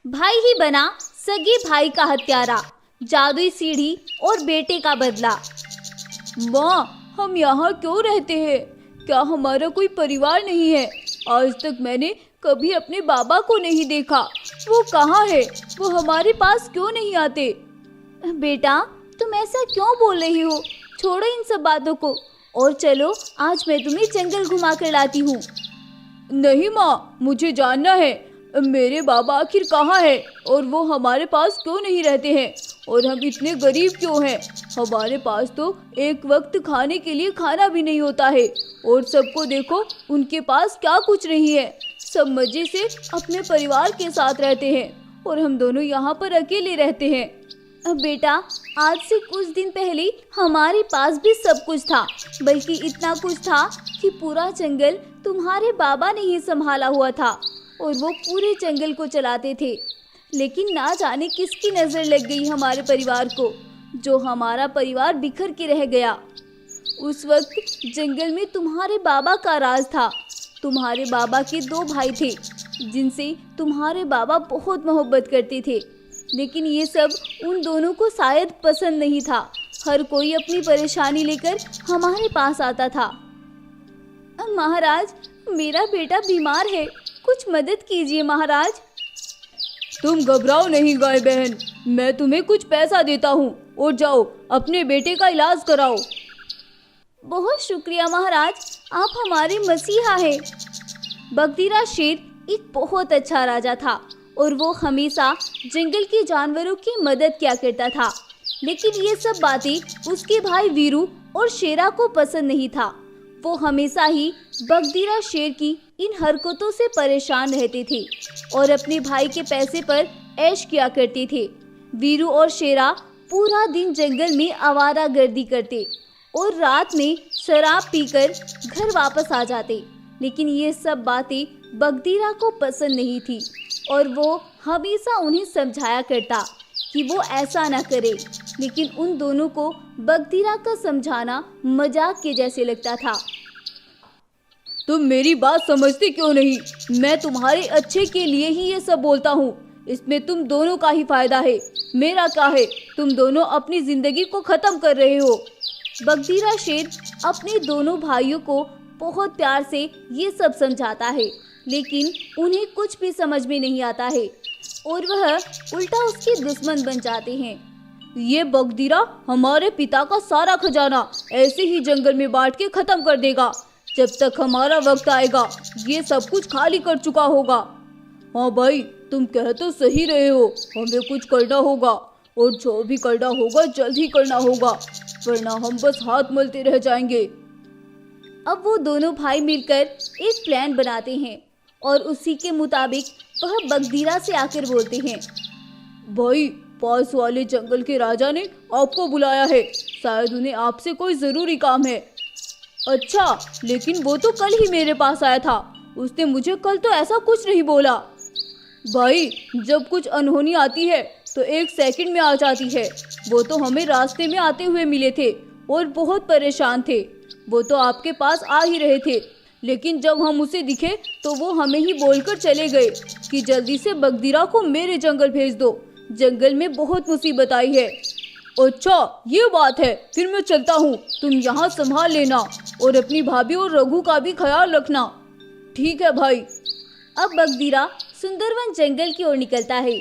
भाई ही बना सगे भाई का हत्यारा, जादुई सीढ़ी और बेटे का बदला। माँ, हम यहाँ क्यों रहते हैं? क्या हमारा कोई परिवार नहीं है? आज तक मैंने कभी अपने बाबा को नहीं देखा। वो कहाँ है? वो हमारे पास क्यों नहीं आते? बेटा, तुम ऐसा क्यों बोल रही हो? छोड़ो इन सब बातों को और चलो, आज मैं तुम्हें जंगल घुमा कर लाती हूँ। नहीं माँ, मुझे जानना है मेरे बाबा आखिर कहाँ है और वो हमारे पास क्यों नहीं रहते हैं, और हम इतने गरीब क्यों हैं? हमारे पास तो एक वक्त खाने के लिए खाना भी नहीं होता है, और सबको देखो, उनके पास क्या कुछ नहीं है। सब मजे से अपने परिवार के साथ रहते हैं और हम दोनों यहाँ पर अकेले रहते हैं। अब बेटा, आज से कुछ दिन पहले हमारे पास भी सब कुछ था, बल्कि इतना कुछ था कि पूरा जंगल तुम्हारे बाबा ने ही संभाला हुआ था और वो पूरे जंगल को चलाते थे। लेकिन ना जाने किसकी नज़र लग गई हमारे परिवार को, जो हमारा परिवार बिखर के रह गया। उस वक्त जंगल में तुम्हारे बाबा का राज था। तुम्हारे बाबा के 2 भाई थे जिनसे तुम्हारे बाबा बहुत मोहब्बत करते थे, लेकिन ये सब उन दोनों को शायद पसंद नहीं था। हर कोई अपनी परेशानी लेकर हमारे पास आता था। महाराज, मेरा बेटा बीमार है, कुछ मदद कीजिए महाराज। तुम घबराओ नहीं गाय बहन, मैं तुम्हें कुछ पैसा देता हूँ और जाओ अपने बेटे का इलाज कराओ। बहुत शुक्रिया महाराज, आप हमारे मसीहा हैं। बगदीरा शेर एक बहुत अच्छा राजा था और वो हमेशा जंगल के जानवरों की मदद किया करता था, लेकिन ये सब बातें उसके भाई वीरू और शेरा को पसंद नहीं था। वो हमेशा ही बगदीरा शेर की इन हरकतों से परेशान रहते थे और अपने भाई के पैसे पर ऐश किया करते थे। वीरू और शेरा पूरा दिन जंगल में आवारागर्दी करते और रात में शराब पीकर घर वापस आ जाते, लेकिन ये सब बातें बगदीरा को पसंद नहीं थी और वो हमेशा उन्हें समझाया करता कि वो ऐसा ना करे, लेकिन उन दोनों को बगदीरा का समझाना मजाक के जैसे लगता था। तुम मेरी बात समझते क्यों नहीं? मैं तुम्हारे अच्छे के लिए ही ये सब बोलता हूँ। इसमें तुम दोनों का ही फायदा है, मेरा क्या है? तुम दोनों अपनी जिंदगी को खत्म कर रहे हो। बगदीरा शेर अपने दोनों भाइयों को बहुत प्यार से ये सब समझाता है, लेकिन उन्हें कुछ भी समझ में नहीं आता है और वह उल्टा उसके दुश्मन बन जाते हैं। ये बगदीरा हमारे पिता का सारा खजाना ऐसे ही जंगल में बांट के खत्म कर देगा। जब तक हमारा वक्त आएगा, ये सब कुछ खाली कर चुका होगा। हाँ भाई, तुम कह तो सही रहे हो, हमें कुछ करना होगा और जो भी करना होगा जल्द ही करना होगा, वरना हम बस हाथ मलते रह जाएंगे। अब वो दोनों भाई मिलकर एक प्लान बनाते हैं और उसी के मुताबिक वह बगदीरा से आकर बोलते हैं, भाई, पास वाले जंगल के राजा ने आपको बुलाया है, शायद उन्हें आपसे कोई जरूरी काम है। अच्छा, लेकिन वो तो कल ही मेरे पास आया था, उसने मुझे कल तो ऐसा कुछ नहीं बोला। भाई, जब कुछ अनहोनी आती है तो 1 सेकंड में आ जाती है। वो तो हमें रास्ते में आते हुए मिले थे और बहुत परेशान थे। वो तो आपके पास आ ही रहे थे, लेकिन जब हम उसे दिखे तो वो हमें ही बोलकर चले गए कि जल्दी से बगदीरा को मेरे जंगल भेज दो, जंगल में बहुत मुसीबत आई है। अच्छा, ये बात है, फिर मैं चलता हूँ, तुम यहाँ संभाल लेना और अपनी भाभी और रघु का भी ख्याल रखना। ठीक है भाई। अब बगदीरा सुंदरवन जंगल की ओर निकलता है।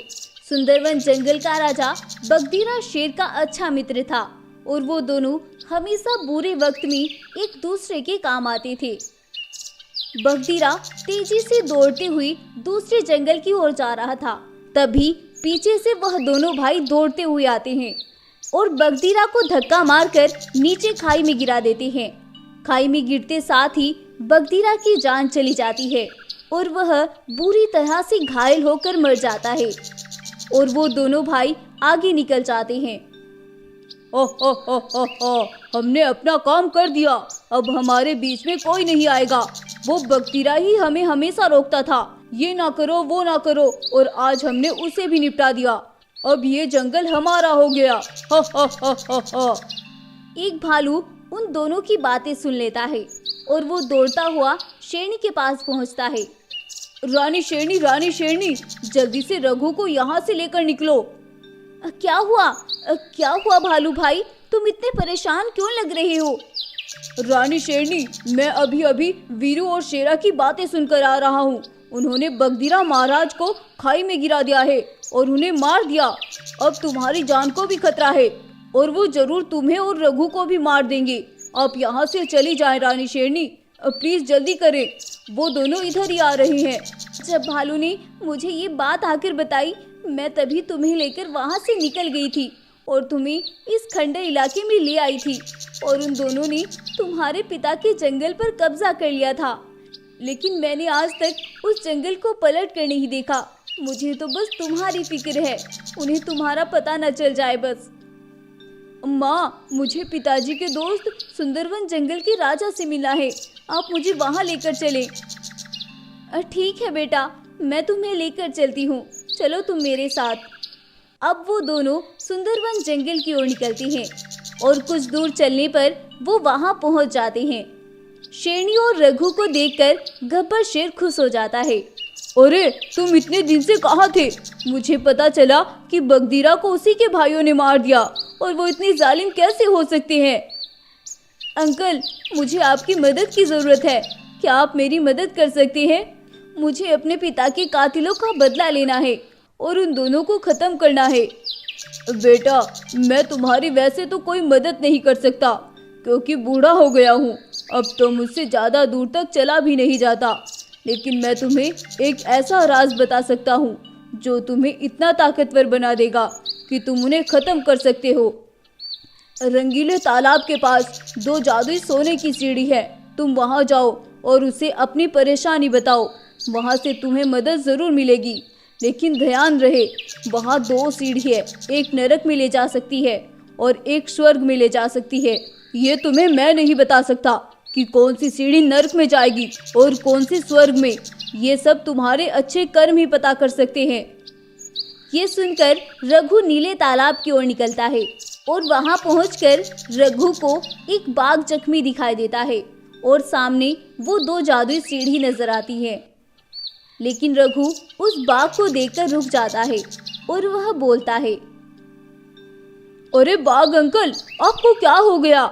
सुंदरवन जंगल का राजा बगदीरा शेर का अच्छा मित्र था और वो दोनों हमेशा बुरे वक्त में एक दूसरे के काम आते थे। बगदीरा तेजी से दौड़ते हुए दूसरे जंगल की ओर जा रहा था, तभी पीछे से वह दोनों भाई दौड़ते हुए आते हैं और बगदीरा को धक्का मारकर नीचे खाई में गिरा देते हैं। खाई में गिरते साथ ही बगदीरा की जान चली जाती है और वह बुरी तरह से घायल होकर मर जाता है और वो दोनों भाई आगे निकल जाते हैं। हमने अपना काम कर दिया, अब हमारे बीच में कोई नहीं आएगा। वो बगदीरा ही हमें हमेशा रोकता था, ये ना करो वो ना करो, और आज हमने उसे भी निपटा दिया। अब ये जंगल हमारा हो गया। एक भालू उन दोनों की बातें सुन लेता है और वो दौड़ता हुआ शेरनी के पास पहुंचता है। रानी शेरनी, जल्दी से रघु को यहाँ से लेकर निकलो। क्या हुआ? क्या हुआ भालू भाई, तुम इतने परेशान क्यों लग रहे हो? रानी शेरनी, मैं अभी अभी वीरू और शेरा की बातें सुनकर आ रहा हूँ। उन्होंने बगदीरा महाराज को खाई में गिरा दिया है और उन्हें मार दिया। अब तुम्हारी जान को भी खतरा है और वो जरूर तुम्हें और रघु को भी मार देंगे। आप यहाँ से चली जाएं रानी शेरनी, प्लीज जल्दी करें, वो दोनों इधर ही आ रहे हैं। जब भालू ने मुझे ये बात आकर बताई, मैं तभी तुम्हें लेकर वहाँ से निकल गई थी और तुम्हें इस खंडर इलाके में ले आई थी और उन दोनों ने तुम्हारे पिता के जंगल पर कब्जा कर लिया था, लेकिन मैंने आज तक उस जंगल को पलट कर नहीं देखा। मुझे तो बस तुम्हारी फिक्र है, उन्हें तुम्हारा पता न चल जाए बस। माँ, मुझे पिताजी के दोस्त सुंदरवन जंगल के राजा से मिला है, आप मुझे वहाँ लेकर चले। ठीक है बेटा, मैं तुम्हें लेकर चलती हूँ, चलो तुम मेरे साथ। अब वो दोनों सुंदरवन जंगल की ओर निकलते हैं और कुछ दूर चलने पर वो वहाँ पहुँच जाते हैं। शेरनी और रघु को देखकर गब्बर शेर खुश हो जाता है। अरे, तुम इतने दिन से कहाँ थे? मुझे पता चला कि बगदीरा को उसी के भाइयों ने मार दिया, और वो इतने जालिम कैसे हो सकते हैं? अंकल, मुझे आपकी मदद की ज़रूरत है, क्या आप मेरी मदद कर सकते हैं? मुझे अपने पिता के कातिलों का बदला लेना है और उन दोनों को ख़त्म करना है। बेटा, मैं तुम्हारी वैसे तो कोई मदद नहीं कर सकता क्योंकि बूढ़ा हो गया हूँ, अब तो मुझसे ज़्यादा दूर तक चला भी नहीं जाता, लेकिन मैं तुम्हें एक ऐसा राज बता सकता हूँ जो तुम्हें इतना ताकतवर बना देगा कि तुम उन्हें ख़त्म कर सकते हो। रंगीले तालाब के पास 2 जादुई सोने की सीढ़ी है, तुम वहाँ जाओ और उसे अपनी परेशानी बताओ, वहाँ से तुम्हें मदद ज़रूर मिलेगी। लेकिन ध्यान रहे, वहाँ 2 सीढ़ी है, एक नरक में ले जा सकती है और एक स्वर्ग में ले जा सकती है। ये तुम्हें मैं नहीं बता सकता कि कौन सी सीढ़ी नरक में जाएगी और कौन सी स्वर्ग में, ये सब तुम्हारे अच्छे कर्म ही पता कर सकते हैं। ये सुनकर रघु नीले तालाब की ओर निकलता है और वहां पहुंचकर रघु को एक बाघ जख्मी दिखाई देता है और सामने वो 2 जादुई सीढ़ी नजर आती है। लेकिन रघु उस बाघ को देखकर रुक जाता है और वह बोलता है, अरे बाघ अंकल, आपको क्या हो गया?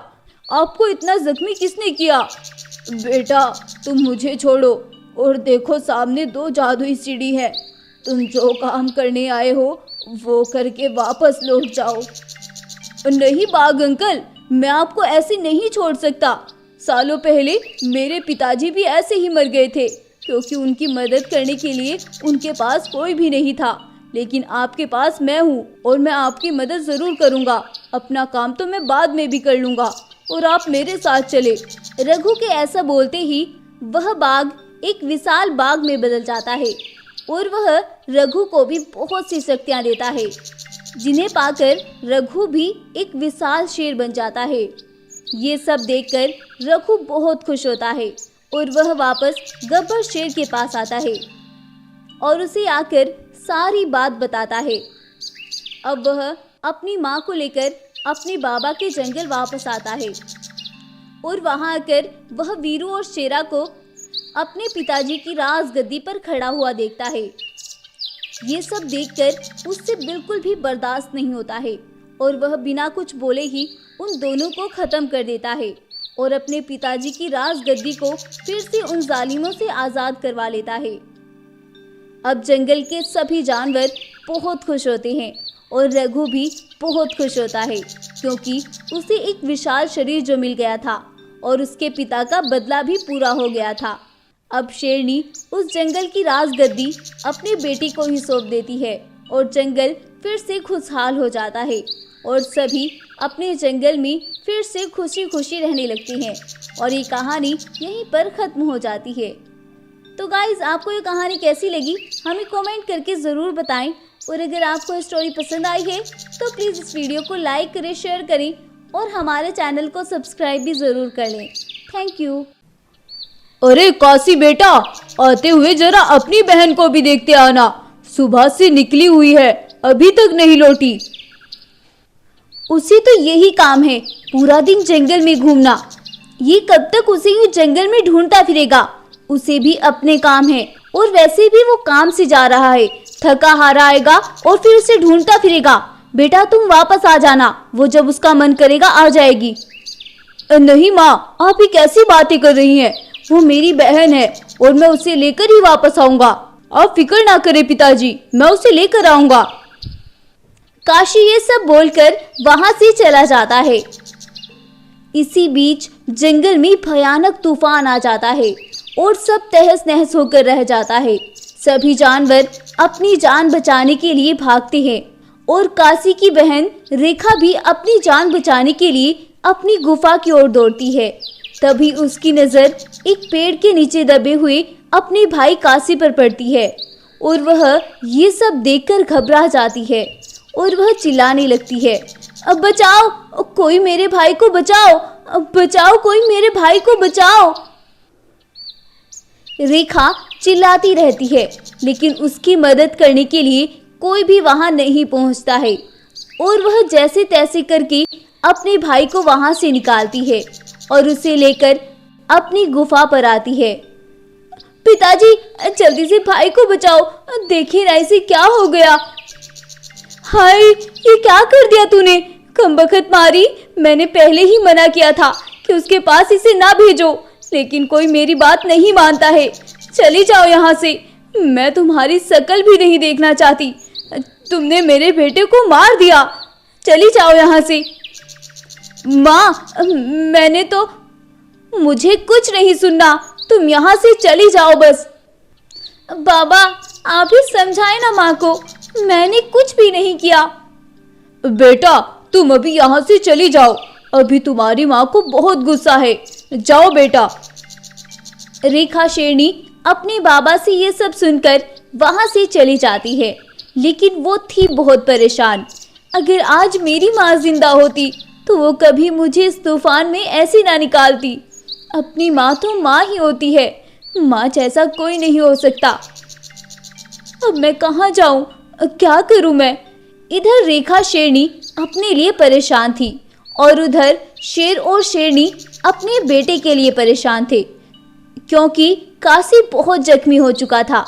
आपको इतना जख्मी किसने किया? बेटा, तुम मुझे छोड़ो और देखो सामने 2 जादुई सीढ़ी है, तुम जो काम करने आए हो वो करके वापस लौट जाओ। नहीं बाघ अंकल, मैं आपको ऐसे नहीं छोड़ सकता। सालों पहले मेरे पिताजी भी ऐसे ही मर गए थे क्योंकि उनकी मदद करने के लिए उनके पास कोई भी नहीं था, लेकिन आपके पास मैं हूँ और मैं आपकी मदद ज़रूर करूँगा। अपना काम तो मैं बाद में भी कर लूँगा और आप मेरे साथ चले। रघु के ऐसा बोलते ही वह बाघ एक विशाल बाघ में बदल जाता है और वह रघु को भी बहुत सी शक्तियाँ देता है, जिन्हें पाकर रघु भी एक विशाल शेर बन जाता है। ये सब देखकर रघु बहुत खुश होता है और वह वापस गब्बर शेर के पास आता है और उसे आकर सारी बात बताता है। अब वह अपनी माँ को लेकर अपने बाबा के जंगल वापस आता है और वहाँ आकर वह वीरू और शेरा को अपने पिताजी की राजगद्दी पर खड़ा हुआ देखता है। ये सब देखकर उससे बिल्कुल भी बर्दाश्त नहीं होता है और वह बिना कुछ बोले ही उन दोनों को ख़त्म कर देता है और अपने पिताजी की राजगद्दी को फिर से उन जालिमों से आज़ाद करवा लेता है। अब जंगल के सभी जानवर बहुत खुश होते हैं और रघु भी बहुत खुश होता है क्योंकि उसे एक विशाल शरीर जो मिल गया था और उसके पिता का बदला भी पूरा हो गया था। अब शेरनी उस जंगल की राजगद्दी अपनी बेटी को ही सौंप देती है और जंगल फिर से खुशहाल हो जाता है और सभी अपने जंगल में फिर से खुशी खुशी रहने लगते हैं और ये कहानी यहीं पर ख़त्म हो जाती है। तो गाइज़, आपको ये कहानी कैसी लगी हमें कमेंट करके ज़रूर बताएं और अगर आपको ये स्टोरी पसंद आई है तो प्लीज़ इस वीडियो को लाइक करें, शेयर करें और हमारे चैनल को सब्सक्राइब भी ज़रूर कर लें। Thank you. अरे काशी बेटा, आते हुए जरा अपनी बहन को भी देखते आना, सुबह से निकली हुई है, अभी तक नहीं लौटी। उसे तो यही काम है, पूरा दिन जंगल में घूमना। ये कब तक उसे यूं जंगल में ढूंढता फिरेगा? उसे भी अपने काम है और वैसे भी वो काम से जा रहा है, थका हारा आएगा और फिर उसे ढूंढता फिरेगा। बेटा तुम वापस आ जाना, वो जब उसका मन करेगा आ जाएगी। नहीं माँ, आप ये कैसी बातें कर रही हैं? वो मेरी बहन है और मैं उसे लेकर ही वापस आऊंगा। आप फिक्र ना करें पिताजी, मैं उसे लेकर आऊंगा। काशी ये सब बोलकर वहां से चला जाता है। इसी बीच जंगल में भयानक तूफान आ जाता है और सब तहस नहस होकर रह जाता है। सभी जानवर अपनी जान बचाने के लिए भागते हैं और काशी की बहन रेखा भी अपनी जान बचाने के लिए अपनी गुफा की ओर दौड़ती है। तभी उसकी नज़र एक पेड़ के नीचे दबे हुए अपने भाई काशी पर पड़ती है और वह ये सब देखकर घबरा जाती है और वह चिल्लाने लगती है, अब बचाओ, कोई मेरे भाई को बचाओ, अब बचाओ, कोई मेरे भाई को बचाओ। रेखा चिल्लाती रहती है लेकिन उसकी मदद करने के लिए कोई भी वहां नहीं पहुंचता है और वह जैसे तैसे करके अपने भाई को वहां से निकालती है और उसे लेकर अपनी गुफा पर आती है। पिताजी जल्दी से भाई को बचाओ, देखिए ना इसे क्या हो गया। हाय, ये क्या कर दिया तूने? कमबख्त मारी, मैंने पहले ही मना किया था कि उसके पास इसे ना भेजो, लेकिन कोई मेरी बात नहीं मानता है। चली जाओ यहाँ से, मैं तुम्हारी शक्ल भी नहीं देखना चाहती। तुमने मेरे बेटे को मार दिया, चली जाओ यहाँ से। माँ, मैंने तो, मुझे कुछ नहीं सुनना, तुम यहाँ से चली जाओ बस। बाबा आप ही समझाए ना माँ को, मैंने कुछ भी नहीं किया। बेटा तुम अभी यहाँ से चली जाओ, अभी तुम्हारी माँ को बहुत गुस्सा है, जाओ बेटा। रेखा शेरनी अपने बाबा से ये सब सुनकर वहां से चली जाती है, लेकिन वो थी बहुत परेशान। अगर आज मेरी माँ जिंदा होती तो वो कभी मुझे इस तूफान में ऐसे ना निकालती। अपनी माँ तो माँ ही होती है, माँ जैसा कोई नहीं हो सकता। अब मैं कहाँ जाऊँ, क्या करूँ मैं? इधर रेखा शेरनी अपने लिए परेशान थी और उधर शेर और शेरनी अपने बेटे के लिए परेशान थे, क्योंकि काशी बहुत जख्मी हो चुका था।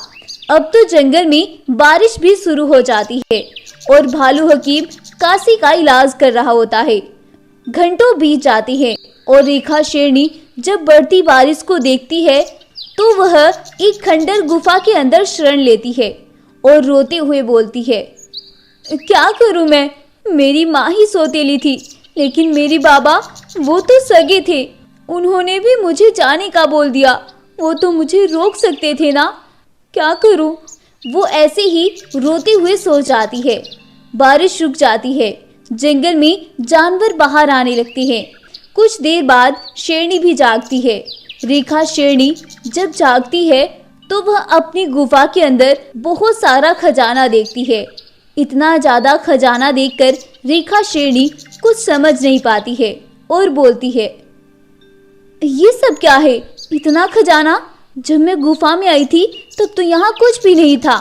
अब तो जंगल में बारिश भी शुरू हो जाती है और भालू हकीम काशी का इलाज कर रहा होता है। घंटों बीत जाती हैं और रेखा शेरनी जब बढ़ती बारिश को देखती है तो वह एक खंडर गुफा के अंदर शरण लेती है और रोते हुए बोलती है, क्या करूं मैं? मेरी माँ ही सौतेली थी, लेकिन मेरी बाबा वो तो सगे थे, उन्होंने भी मुझे जाने का बोल दिया। वो तो मुझे रोक सकते थे ना, क्या करूं? वो ऐसे ही रोते हुए सो जाती है। बारिश रुक जाती है, जंगल में जानवर बाहर आने लगते हैं। कुछ देर बाद शेरनी भी जागती है। रेखा शेरनी जब जागती है तो वह अपनी गुफा के अंदर बहुत सारा खजाना देखती है। इतना ज़्यादा खजाना देखकर रेखा शेरनी कुछ समझ नहीं पाती है और बोलती है, ये सब क्या है? इतना खजाना? जब मैं गुफा में आई थी तब तो यहाँ कुछ भी नहीं था,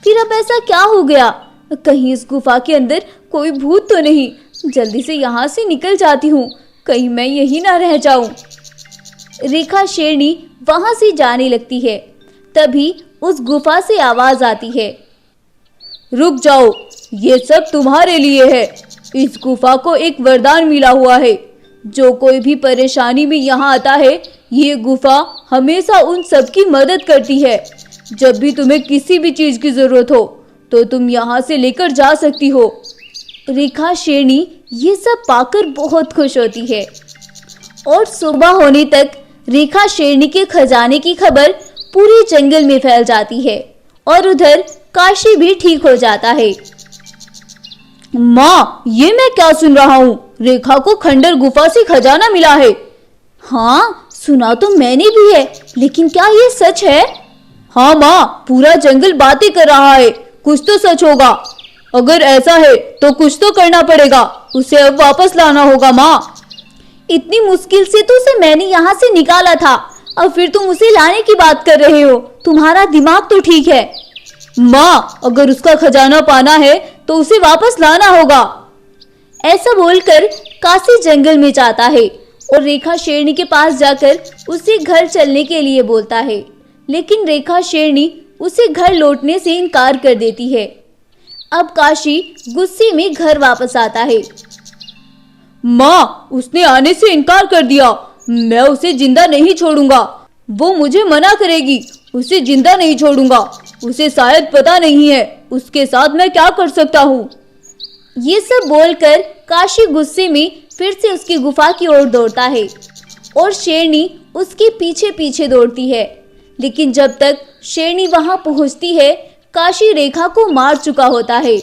फिर अब ऐसा क्या हो गया? कहीं इस गुफा के अंदर कोई भूत तो नहीं? जल्दी से यहाँ से निकल जाती हूँ, कहीं मैं यही ना रह जाऊं। रेखा शेरनी वहां से जाने लगती है। तभी उस गुफा से आवाज आती है, रुक जाओ, ये सब तुम्हारे लिए है। इस गुफा को एक वरदान मिला हुआ है, जो कोई भी परेशानी में यहाँ आता है, ये गुफा हमेशा उन सबकी मदद करती है। जब भी तुम्हें किसी भी चीज की जरूरत हो तो तुम यहाँ से लेकर जा सकती हो। रेखा शेरनी ये सब पाकर बहुत खुश होती है और सुबह होने तक रेखा शेरनी के खजाने की खबर पूरे जंगल में फैल जाती है और उधर काशी भी ठीक हो जाता है। माँ, ये मैं क्या सुन रहा हूँ? रेखा को खंडर गुफा से खजाना मिला है। हाँ, सुना तो मैंने भी है, लेकिन क्या ये सच है? हाँ माँ, पूरा जंगल बातें कर रहा है, कुछ तो सच होगा। अगर ऐसा है तो कुछ तो करना पड़ेगा, उसे अब वापस लाना होगा। माँ, इतनी मुश्किल से तो उसे मैंने यहाँ से निकाला था, अब फिर तुम उसे लाने की बात कर रहे हो? तुम्हारा दिमाग तो ठीक है। माँ, अगर उसका खजाना पाना है तो उसे वापस लाना होगा। ऐसा बोलकर काशी जंगल में जाता है और रेखा शेरनी के पास जाकर उसे घर चलने के लिए बोलता है, लेकिन रेखा शेरनी उसे घर लौटने से इनकार कर देती है। अब काशी गुस्से में घर वापस आता है। माँ, उसने आने से इनकार कर दिया। मैं उसे जिंदा नहीं छोड़ूंगा। वो मुझे मना करेगी। उसे जिंदा नहीं छोड़ूंगा। उसे शायद पता नहीं है उसके साथ मैं क्या कर सकता हूँ। ये सब बोलकर काशी गुस्से में फिर से उसकी गुफा की ओर दौड़ता है और शेरनी उसके पीछे पीछे दौड़ती है। लेकिन जब तक शेरनी वहां पहुंचती है, काशी रेखा को मार चुका होता है।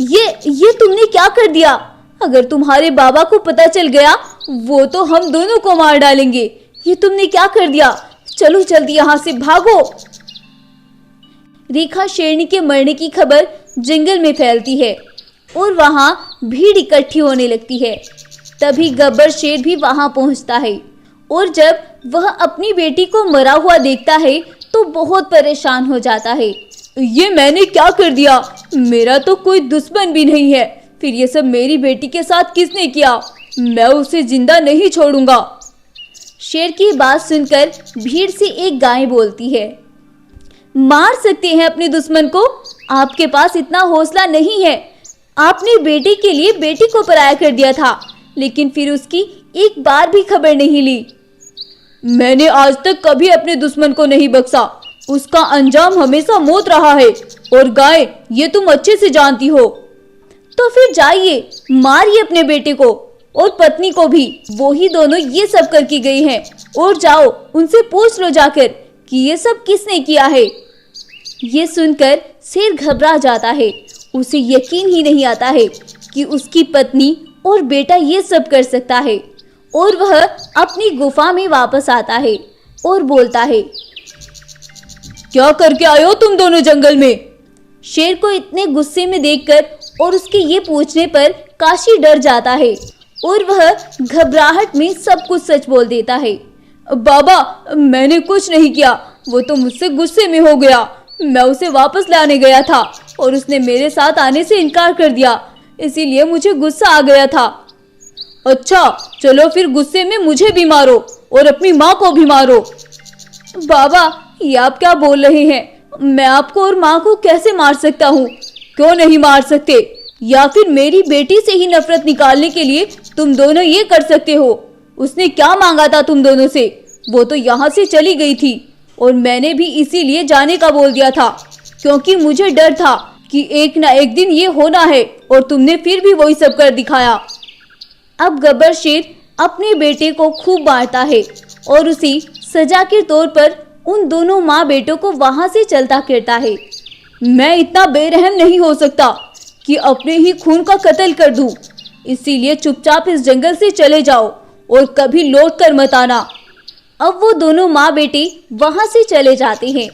ये तुमने क्या कर दिया? अगर तुम्हारे बाबा को पता चल गया, वो तो हम दोनों को मार डालेंगे। ये तुमने क्या कर दिया? चलो जल्दी यहाँ से भागो। रेखा शेरनी के मरने की खबर जंगल में फैलती है और वहां भीड़ इकट्ठी होने लगती है। तभी गब्बर शेर भी वहां पहुंचता है और जब वह अपनी बेटी को मरा हुआ देखता है तो बहुत परेशान हो जाता है। ये मैंने क्या कर दिया? मेरा तो कोई दुश्मन भी नहीं है। फिर ये सब मेरी बेटी के साथ किसने किया? मैं उसे जिंदा नहीं छोड़ूंगा। शेर की बात सुनकर भीड़ से एक गाय बोलती है, मार सकते हैं अपने दुश्मन को। आपके पास इतना हौसला नहीं है। आपने बेटे के लिए बेटी को पराया कर दिया था, लेकिन फिर उसकी एक बार भी खबर नहीं ली। मैंने आज तक कभी अपने दुश्मन को नहीं बख्शा। उसका अंजाम हमेशा मौत रहा है। और गाय, ये तुम अच्छे से जानती हो। तो फिर जाइए, मारिए अपने बेटे को और पत्नी को भी। वो ही दोनों ये सब करके गई हैं। और जाओ, उनसे पूछ लो जाकर कि ये सब किसने किया है। ये सुनकर शेर घबरा जाता है। उसे यकीन ही नहीं आता है कि उसकी पत्नी और बेटा ये सब कर सकता है। और वह अपनी गुफा में वापस आता है और बोलता है, क्या करके आए हो तुम दोनों जंगल में? शेर को इतने गुस्से में देखकर और उसके ये पूछने पर काशी डर जाता है और वह घबराहट में सब कुछ सच बोल देता है। बाबा, मैंने कुछ नहीं किया। वो तो मुझसे गुस्से में हो गया। मैं उसे वापस लाने गया था और उसने मेरे साथ आने से इनकार कर दिया, इसीलिए मुझे गुस्सा आ गया था। अच्छा, चलो फिर गुस्से में मुझे भी मारो और अपनी माँ को भी मारो। बाबा, ये आप क्या बोल रहे हैं? मैं आपको और माँ को कैसे मार सकता हूँ? क्यों नहीं मार सकते? या फिर मेरी बेटी से ही नफरत निकालने के लिए तुम दोनों ये कर सकते हो? उसने क्या मांगा था तुम दोनों से? वो तो यहाँ से चली गई थी और मैंने भी इसीलिए जाने का बोल दिया था, क्योंकि मुझे डर था कि एक ना एक दिन ये होना है। और तुमने फिर भी वही सब कर दिखाया। अब गब्बर शेर अपने बेटे को खूब मारता है और उसी सजा के तौर पर उन दोनों माँ बेटों को वहां से चलता फिरता है। मैं इतना बेरहम नहीं हो सकता कि अपने ही खून का कत्ल कर दूं। इसीलिए चुपचाप इस जंगल से चले जाओ और कभी लौट कर मत आना। अब वो दोनों माँ बेटे वहां से चले जाते हैं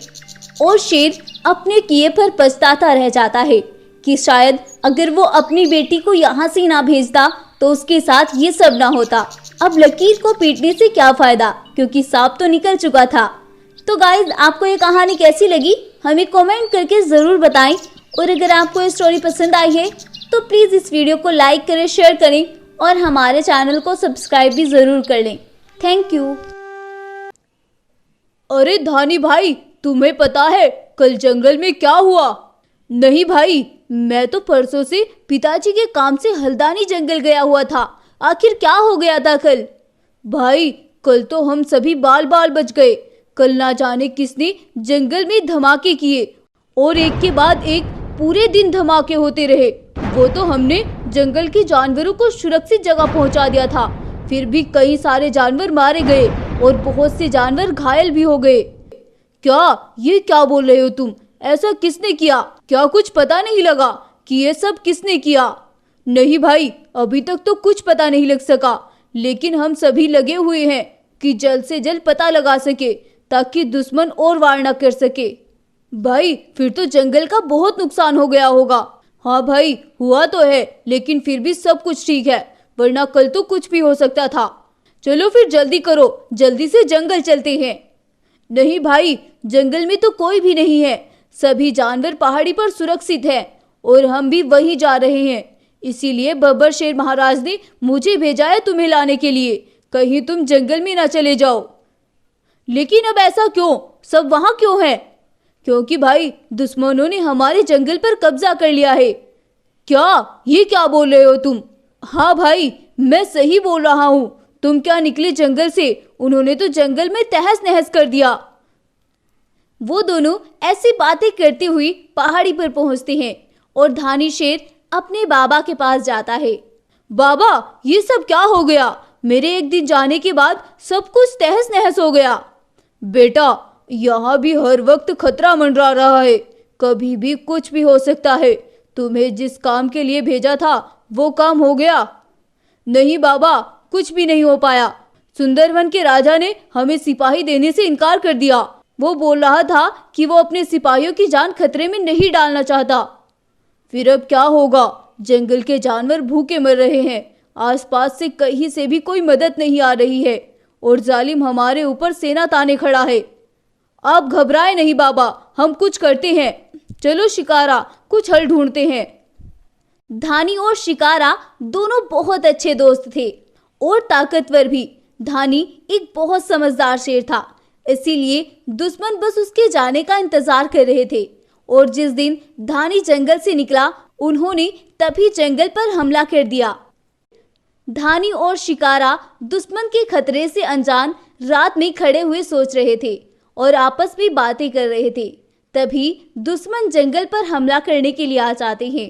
और शेर अपने किए पर पछताता रह जाता है कि शायद अगर वो अपनी बेटी को यहाँ से ना भेजता तो उसके साथ ये सब ना होता। अब लकीर को पीटने से क्या फायदा, क्योंकि सांप तो निकल चुका था। तो गाइज, आपको ये कहानी कैसी लगी हमें कमेंट करके ज़रूर बताएं। और अगर आपको ये स्टोरी पसंद आई है तो प्लीज़ इस वीडियो को लाइक करें, शेयर करें और हमारे चैनल को सब्सक्राइब भी ज़रूर कर लें। Thank you. अरे धानी भाई, तुम्हें पता है कल जंगल में क्या हुआ? नहीं भाई, मैं तो परसों से पिताजी के काम से हल्द्वानी जंगल गया हुआ था। आखिर क्या हो गया था कल? भाई, कल तो हम सभी बाल बाल बच गए। कल ना जाने किसने जंगल में धमाके किए और एक के बाद एक पूरे दिन धमाके होते रहे। वो तो हमने जंगल के जानवरों को सुरक्षित जगह पहुंचा दिया था, फिर भी कई सारे जानवर मारे गए और बहुत से जानवर घायल भी हो गए। ये क्या बोल रहे हो तुम? ऐसा किसने किया? क्या कुछ पता नहीं लगा कि ये सब किसने किया? नहीं भाई, अभी तक तो कुछ पता नहीं लग सका, लेकिन हम सभी लगे हुए हैं कि जल्द से जल्द पता लगा सके ताकि दुश्मन और वार न कर सके। भाई, फिर तो जंगल का बहुत नुकसान हो गया होगा। हाँ भाई, हुआ तो है, लेकिन फिर भी सब कुछ ठीक है, वरना कल तो कुछ भी हो सकता था। चलो फिर जल्दी करो, जल्दी से जंगल चलते हैं। नहीं भाई, जंगल में तो कोई भी नहीं है। सभी जानवर पहाड़ी पर सुरक्षित हैं और हम भी वहीं जा रहे हैं। इसीलिए बब्बर शेर महाराज ने मुझे भेजा है तुम्हें लाने के लिए। कहीं तुम जंगल में ना चले जाओ। लेकिन अब ऐसा क्यों? सब वहां क्यों है? क्योंकि भाई दुश्मनों ने हमारे जंगल पर कब्जा कर लिया है। क्या? ये क्या बोल रहे हो तुम? हाँ भाई, मैं सही बोल रहा हूँ। तुम क्या निकले जंगल से? उन्होंने तो जंगल में तहस नहस कर दिया। वो दोनों ऐसी बातें करते हुए पहाड़ी पर पहुंचते हैं और धानी शेर अपने बाबा के पास जाता है। बाबा, ये सब क्या हो गया? मेरे एक दिन जाने के बाद सब कुछ तहस नहस हो गया। बेटा, यहाँ भी हर वक्त खतरा मंडरा रहा है, कभी भी कुछ भी हो सकता है। तुम्हें जिस काम के लिए भेजा था वो काम हो गया? नहीं बाबा, कुछ भी नहीं हो पाया। सुंदरवन के राजा ने हमें सिपाही देने से इनकार कर दिया। वो बोल रहा था कि वो अपने सिपाहियों की जान खतरे में नहीं डालना चाहता। फिर अब क्या होगा? जंगल के जानवर भूखे मर रहे हैं, आसपास से कहीं से भी कोई मदद नहीं आ रही है और जालिम हमारे ऊपर सेना ताने खड़ा है। आप घबराए नहीं बाबा, हम कुछ करते हैं। चलो शिकारा, कुछ हल ढूंढते हैं। धानी और शिकारा दोनों बहुत अच्छे दोस्त थे और ताकतवर भी। धानी एक बहुत समझदार शेर था, इसीलिए दुश्मन बस उसके जाने का इंतजार कर रहे थे। और जिस दिन धानी जंगल से निकला, उन्होंने तभी जंगल पर हमला कर दिया। धानी और शिकारा दुश्मन के खतरे से अनजान रात में खड़े हुए सोच रहे थे और आपस में बातें कर रहे थे। तभी दुश्मन जंगल पर हमला करने के लिए आ जाते हैं।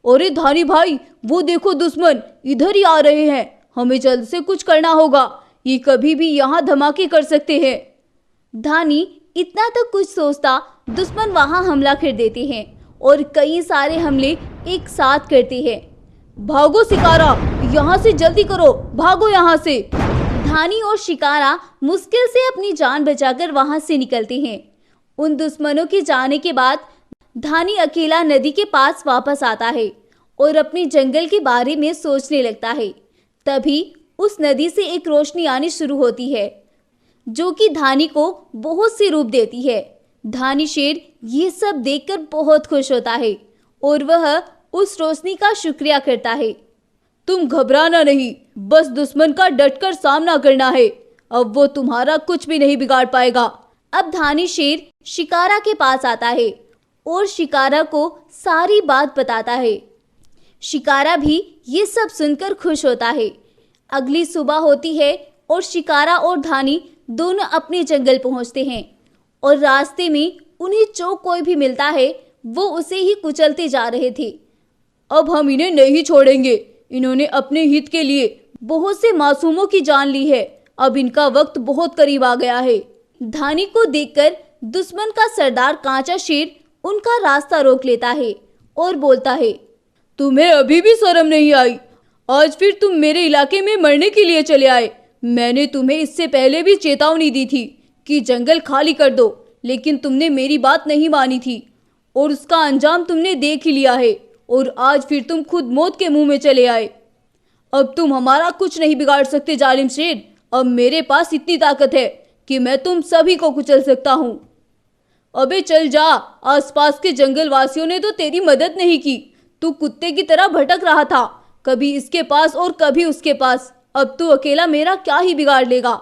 अरे धानी भाई, वो देखो दुश्मन इधर ही आ रहे हैं। हमें जल्द से कुछ करना होगा, ये कभी भी यहाँ धमाके कर सकते हैं। धानी इतना तक कुछ सोचता, दुश्मन वहां हमला कर देते हैं और कई सारे हमले एक साथ करते हैं। भागो शिकारा, यहाँ से जल्दी करो, भागो यहाँ से। धानी और शिकारा मुश्किल से अपनी जान बचाकर वहां से निकलते हैं। उन दुश्मनों के जाने के बाद धानी अकेला नदी के पास वापस आता है और अपने जंगल के बारे में सोचने लगता है। तभी उस नदी से एक रोशनी आनी शुरू होती है जो कि धानी को बहुत से रूप देती है। धानी शेर ये सब देखकर बहुत खुश होता है और वह उस रोशनी का शुक्रिया करता है। तुम घबराना नहीं, बस दुश्मन का डटकर सामना करना है। अब वो तुम्हारा कुछ भी नहीं बिगाड़ पाएगा। अब धानी शेर शिकारा के पास आता है और शिकारा को सारी बात बताता है। शिकारा भी ये सब सुनकर खुश होता है। अगली सुबह होती है और शिकारा और धानी दोनों अपने जंगल पहुंचते हैं और रास्ते में उन्हें जो कोई भी मिलता है वो उसे ही कुचलते जा रहे थे। अब हम इन्हें नहीं छोड़ेंगे। इन्होंने अपने हित के लिए बहुत से मासूमों की जान ली है। अब इनका वक्त बहुत करीब आ गया है। धानी को देखकर दुश्मन का सरदार कांचा शेर उनका रास्ता रोक लेता है और बोलता है, तुम्हें अभी भी शर्म नहीं आई? आज फिर तुम मेरे इलाके में मरने के लिए चले आए। मैंने तुम्हें इससे पहले भी चेतावनी दी थी कि जंगल खाली कर दो, लेकिन तुमने मेरी बात नहीं मानी थी और उसका अंजाम तुमने देख ही लिया है। और आज फिर तुम खुद मौत के मुंह में चले आए। अब तुम हमारा कुछ नहीं बिगाड़ सकते जालिम शेर। अब मेरे पास इतनी ताकत है कि मैं तुम सभी को कुचल सकता हूँ। अबे चल जा, आसपास के जंगल वासियों ने तो तेरी मदद नहीं की। तू कुत्ते की तरह भटक रहा था, कभी इसके पास और कभी उसके पास। अब तू अकेला मेरा क्या ही बिगाड़ लेगा।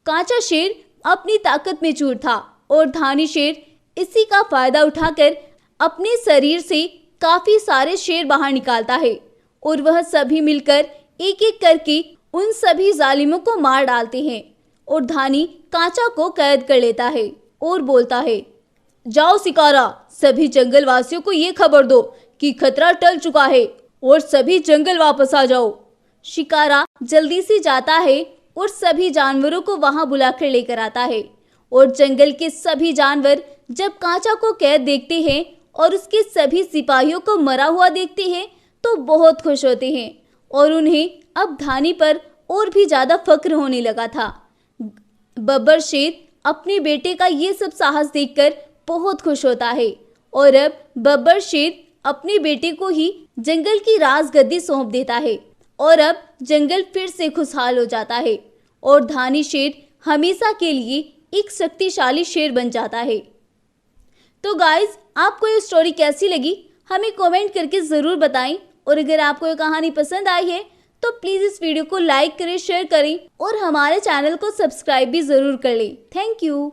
कांचा शेर अपनी ताकत में चूर था और धानी शेर इसी का फायदा उठाकर अपने शरीर से काफी सारे शेर बाहर निकालता है और वह सभी मिलकर एक एक करके उन सभी जालिमों को मार डालते हैं। और धानी कांचा को कैद कर लेता है और बोलता है, जाओ शिकारा, सभी जंगल वासियों को ये खबर दो कि खतरा टल चुका है और सभी जंगल वापस आ जाओ। शिकारा जल्दी से जाता है और सभी जानवरों को वहां बुलाकर लेकर आता है। और जंगल के सभी जानवर जब कांचा को कैद देखते हैं और उसके सभी सिपाहियों को मरा हुआ देखते हैं तो बहुत खुश होते हैं और उन्हें अब धानी पर और भी ज्यादा फक्र होने लगा था। बब्बर शेर अपने बेटे का ये सब साहस देखकर बहुत खुश होता है और अब बब्बर शेर अपने बेटे को ही जंगल की राजगद्दी सौंप देता है और अब जंगल फिर से खुशहाल हो जाता है और धानी शेर हमेशा के लिए एक शक्तिशाली शेर बन जाता है। तो गाइज, आपको ये स्टोरी कैसी लगी हमें कमेंट करके ज़रूर बताएं और अगर आपको ये कहानी पसंद आई है तो प्लीज़ इस वीडियो को लाइक करें, शेयर करें और हमारे चैनल को सब्सक्राइब भी ज़रूर कर लें। Thank you.